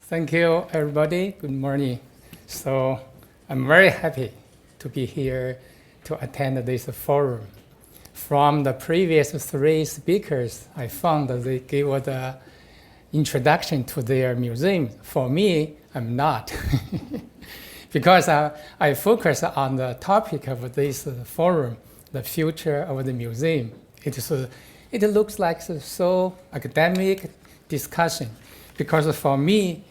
Thank you, everybody. Good morning. So I'm very happy to be here to attend this forum. From the previous three speakers, I found that they gave the introduction to their museum. For me, I'm not. Because I focus on the topic of this forum, the future of the museum. It looks like so academic discussion. Because for me,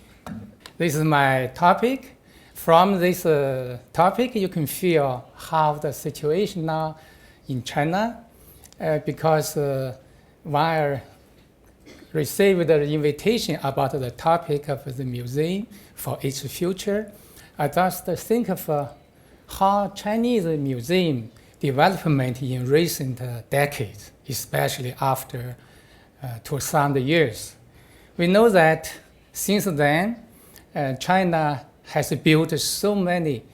this is my topic. From this topic, you can feel how the situation now in China, because when I received the invitation about the topic of the museum for its future, I just think of how Chinese museum development in recent decades, especially after 2000 years. We know that since then, China has built so many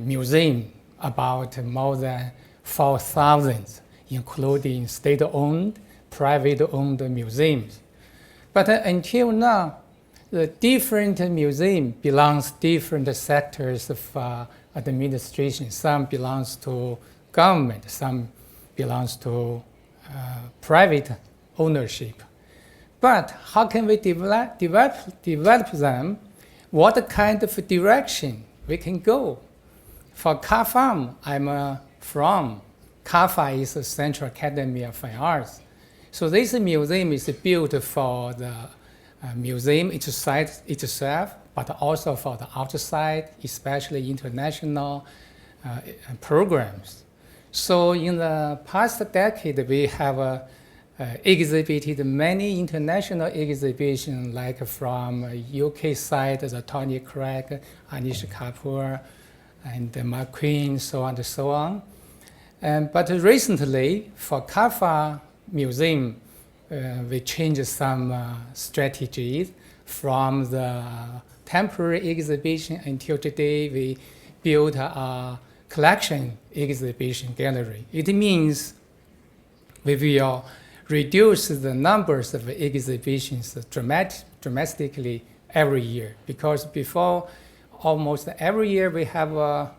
museums, about more than 4,000, including state-owned, private-owned museums. But until now, the different museums belongs to different sectors of administration. Some belongs to government, some belongs to private ownership. But how can we develop them? What kind of direction we can go? For Cafam, I'm from. CAFA is the Central Academy of Fine Arts. So this museum is built for the museum itself, but also for the outside, especially international programs. So in the past decade, we have exhibited many international exhibitions, like from UK side, the Tony Craig, Anish Kapoor, and McQueen, so on and so on. But recently, for CAFA Museum, we changed some strategies from the temporary exhibition until today we built a collection exhibition gallery. It means we will reduce the numbers of exhibitions dramatically every year, because before almost every year we have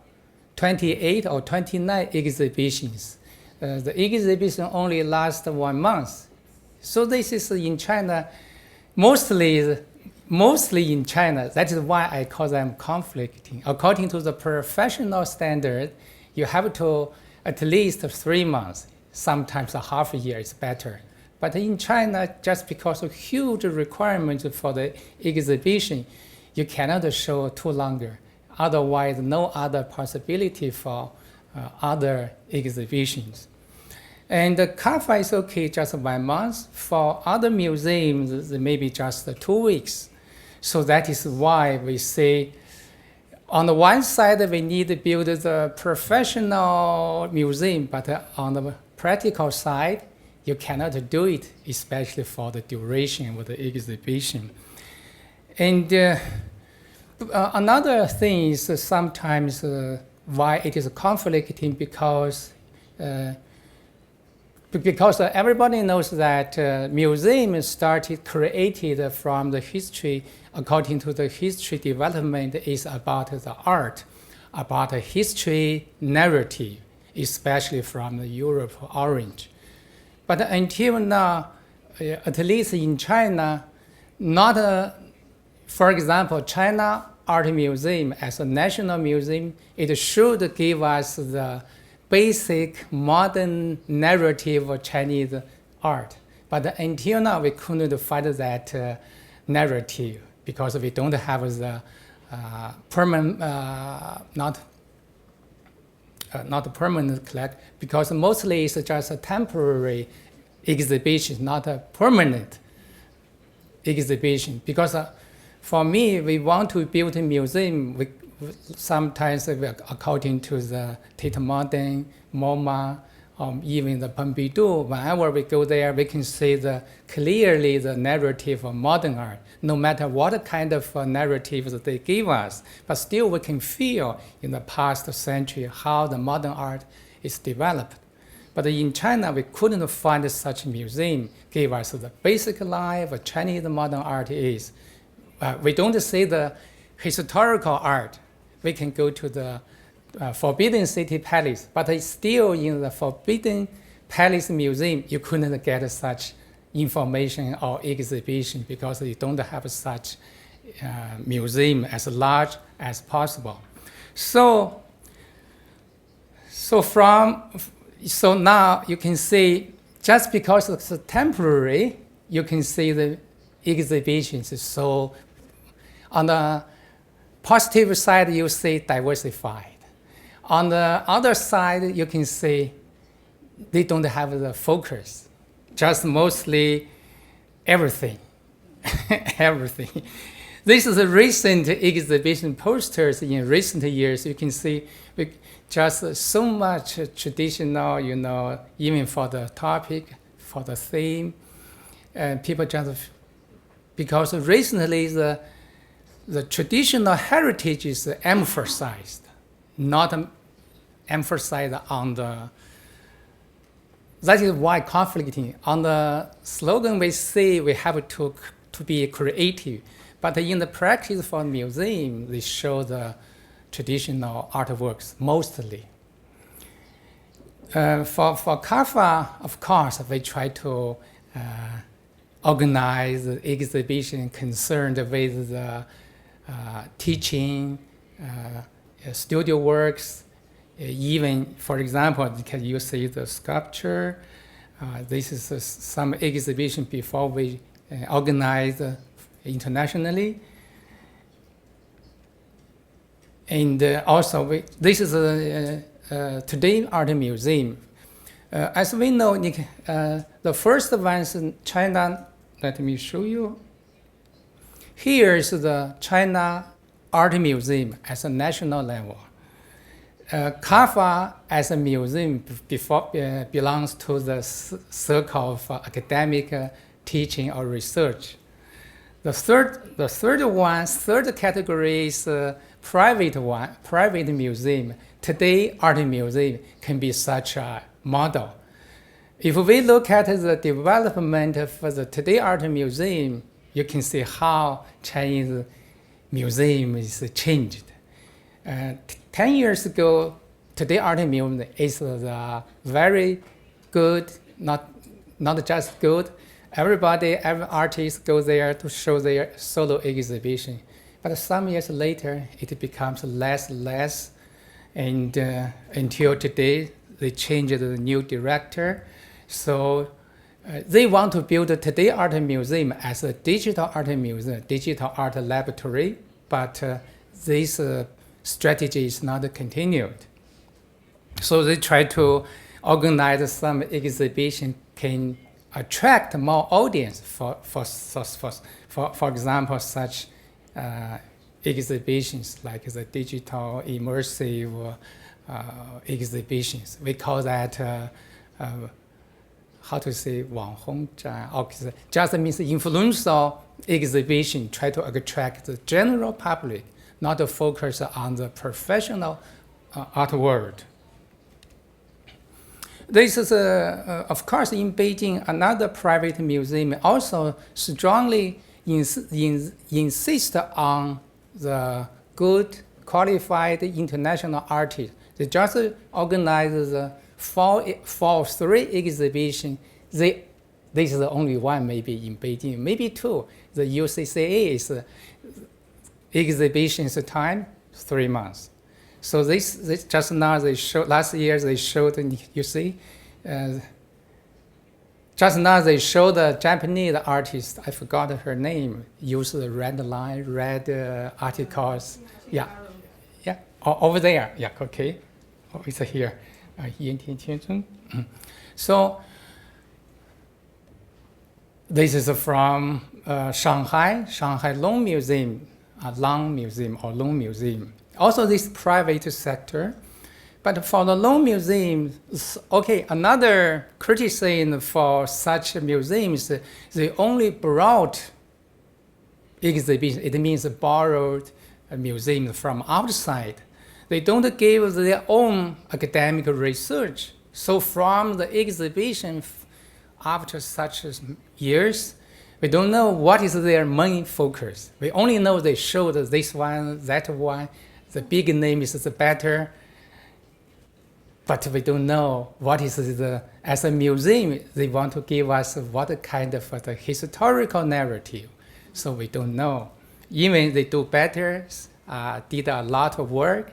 28 or 29 exhibitions. The exhibition only lasts 1 month. So this is in China, mostly in China. That is why I call them conflicting. According to the professional standard, you have to at least 3 months. Sometimes a half a year is better. But in China, just because of huge requirements for the exhibition, you cannot show too longer. Otherwise, no other possibility for other exhibitions. And the CAFA is okay, just 1 month. For other museums, maybe just 2 weeks. So that is why we say, on the one side, we need to build the professional museum, but on the practical side, you cannot do it, especially for the duration of the exhibition. And another thing is sometimes why it is conflicting, because everybody knows that museums created from the history, according to the history development, is about the art, about the history narrative, especially from the Europe origin. But until now, at least in China, for example, China Art Museum as a national museum, it should give us the basic modern narrative of Chinese art. But until now, we couldn't find that narrative, because we don't have the permanent, not permanent collect, because mostly it's just a temporary exhibition, not a permanent exhibition. Because for me, we want to build a museum. Sometimes according to the Tate Modern, MoMA, even the Pompidou, whenever we go there, we can see clearly the narrative of modern art, no matter what kind of narratives they give us. But still we can feel in the past century how the modern art is developed. But in China, we couldn't find such a museum give us the basic life of Chinese modern art is. we don't see the historical art. We can go to the Forbidden City Palace, but it's still in the Forbidden Palace Museum, you couldn't get such information or exhibition because you don't have such museum as large as possible. So now you can see, just because it's temporary, you can see the exhibitions. So on the positive side, you see diversified. On the other side, you can see they don't have the focus, just mostly everything, everything. This is a recent exhibition posters in recent years. You can see just so much traditional, even for the topic, for the theme. And people just, because recently the traditional heritage is emphasized, not emphasized on the, that is why conflicting. On the slogan we say we have to be creative, but in the practice for museum, they show the traditional artworks mostly. For Cafam, of course, we try to organize the exhibition concerned with the teaching, studio works, even, for example, can you see the sculpture? This is some exhibition before we organize internationally. And also, this is today art museum. As we know, the first one is in China. Let me show you. Here is the China Art Museum at a national level. Cafam as a museum belongs to the circle of academic teaching or research. The third category is private museum. Today, art museum can be such a model. If we look at the development of the Today Art Museum, you can see how Chinese museum is changed. 10 years ago, Today Art Museum is the very good, not just good. Every artist goes there to show their solo exhibition. But some years later, it becomes less, and until today, they changed the new director. So they want to build a Today Art Museum as a digital art museum, digital art laboratory, but this strategy is not continued. So they try to organize some exhibition can attract more audience for example, such exhibitions like the digital immersive exhibitions. We call that how to say 网红展, just means influential exhibition, try to attract the general public, not to focus on the professional art world. This is, of course, in Beijing, another private museum also strongly insist on the good, qualified international artists. They just organize the fall 3 exhibition. This is the only one maybe in Beijing, maybe 2. The UCCA is exhibition's time 3 months. So this just now they showed, last year they showed, you see, just now they showed the Japanese artist, I forgot her name, used the red line, red articles. Yeah, yeah, over there, yeah, okay. Oh, it's here. So this is from Shanghai Long Museum, Long Museum. Also this private sector. But for the Long Museum, okay, another criticism for such museums, they only brought exhibition. It means borrowed a museum from outside. They don't give their own academic research. So from the exhibition, after such years, We don't know what is their main focus. We only know they showed this one, that one. The big name is the better. But we don't know what is as a museum, they want to give us what kind of the historical narrative. So we don't know. Even they do better, did a lot of work.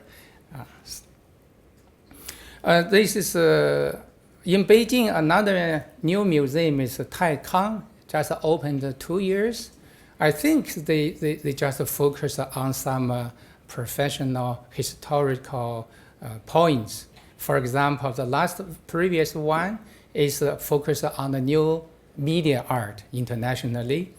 This is in Beijing, another new museum is Taikang, just opened 2 years. I think they just focus on some professional historical points. For example, the previous one is focused on the new media art internationally.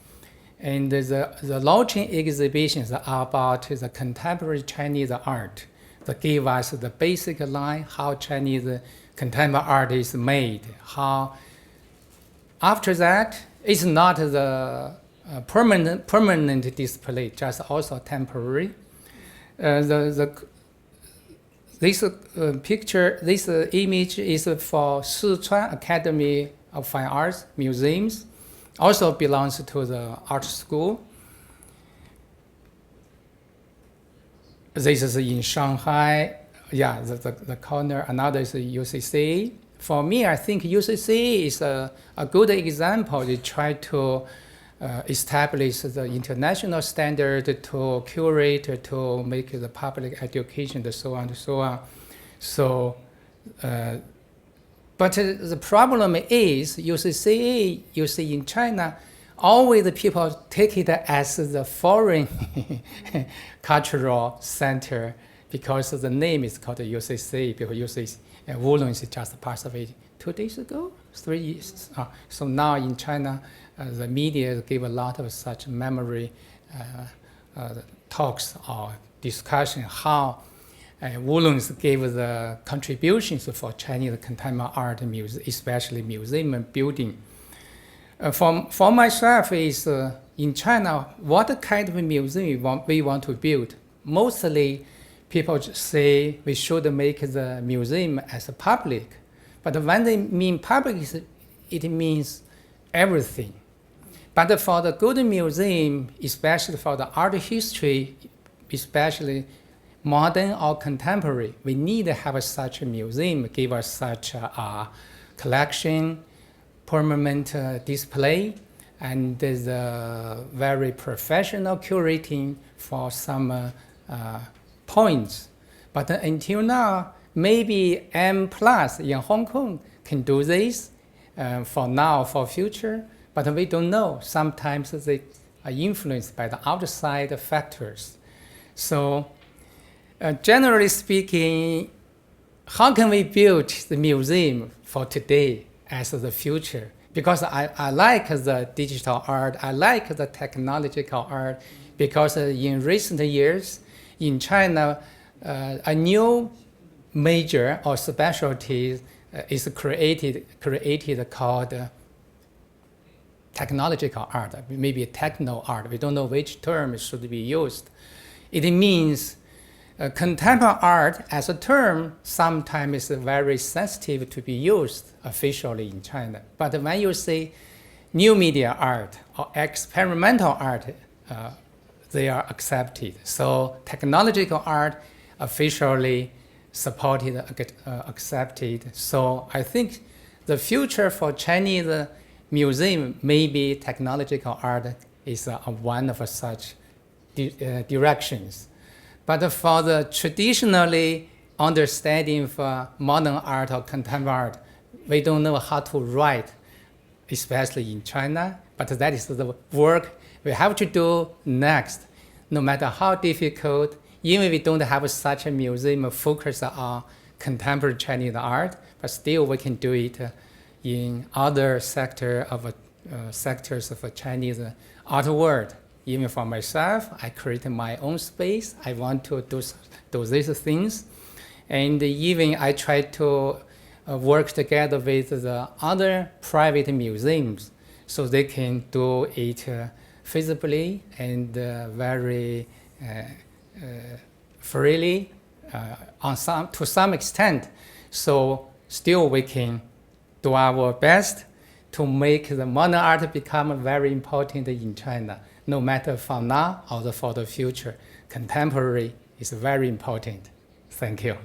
And the launching exhibitions are about the contemporary Chinese art that give us the basic line, how Chinese contemporary art is made. How after that, it's not the permanent display, just also temporary. This picture, this image is for Sichuan Academy of Fine Arts Museums, also belongs to the art school. This is in Shanghai. Yeah, the corner, another is UCC. For me, I think UCC is a good example. They try to establish the international standard to curate, to make the public education, and so on and so on. So, but the problem is UCC, you see in China, always the people take it as the foreign cultural center because the name is called UCC, because UCC Wulong is just passed away 2 days ago, 3 years. So now in China, the media give a lot of such memory talks or discussion how Wulong gave the contributions for Chinese contemporary art, especially museum building. For myself, is in China, what kind of museum we want to build? Mostly, people say we should make the museum as a public. But when they mean public, it means everything. But for the good museum, especially for the art history, especially modern or contemporary, we need to have such a museum, give us such a collection, permanent display, and the very professional curating for some points. But until now, maybe M+ in Hong Kong can do this for now, for future, but we don't know. Sometimes they are influenced by the outside factors. So generally speaking, how can we build the museum for today as the future? Because I like the digital art, I like the technological art, because in recent years, in China, a new major or specialty is created called technological art, maybe techno art. We don't know which term should be used. It means contemporary art as a term sometimes is very sensitive to be used officially in China. But when you say new media art or experimental art, they are accepted. So technological art officially supported, accepted. So I think the future for Chinese museum, maybe technological art is one of such directions. But for the traditionally understanding for modern art or contemporary art, we don't know how to write, especially in China. But that is the work we have to do next. No matter how difficult, even if we don't have such a museum focused on contemporary Chinese art, but still we can do it in other sectors of Chinese art world. Even for myself, I create my own space. I want to do these things. And even I try to work together with the other private museums so they can do it feasibly and very freely to some extent. So still we can do our best to make the modern art become very important in China, no matter for now or for the future. Contemporary is very important. Thank you.